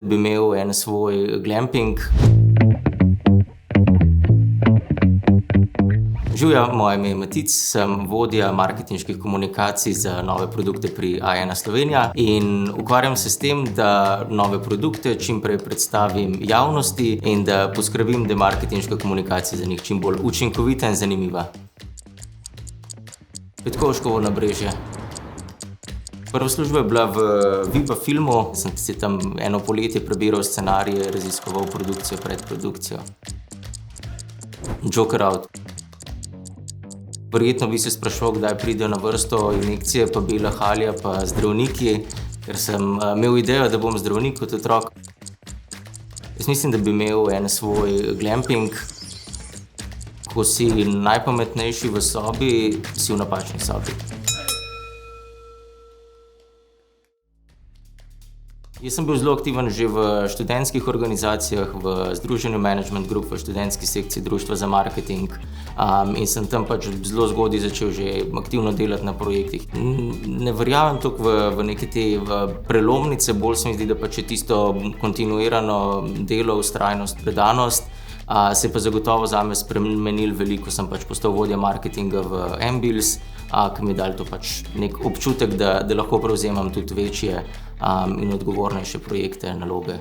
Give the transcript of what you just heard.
Bi imel en svoj glamping. Živja, moje ime je Matic, sem vodja marketinških komunikacij za nove produkte pri A1 Slovenija in ukvarjam se s tem, da nove produkte čim prej predstavim javnosti in da poskrbim, da je marketinška komunikacija za njih čim bolj učinkovita in zanimiva. Petkovškovo Nabrežje. Prva služba je bila v Viba filmu, sem si tam eno poletje prebiral scenarije, raziskoval produkcijo, predprodukcijo. Joker out. Verjetno bi se spraševal, kdaj pridejo na vrsto injekcije, pa bela halja, pa zdravniki, ker sem imel idejo, da bom zdravnik kot otrok. Jaz mislim, da bi imel en svoj glamping. Ko si najpametnejši v sobi, si v napačni sobi. Jaz sem bil zelo aktiven že v študentskih organizacijah, v združenju Management Group, v študentski sekciji Društva za marketing, in sem tam pač zelo zgodaj začel že aktivno delati na projektih. Ne verjamem toliko v neke te prelomnice, bolj se mi zdi, da pač je tisto kontinuirano delo, vztrajnost, predanost. Se je pa zagotovo zame spremenilo veliko, sem pač postal vodja marketinga v Ambills, ki mi je dal to pač nek občutek, da lahko prevzemam tudi večje in odgovornejše projekte, naloge.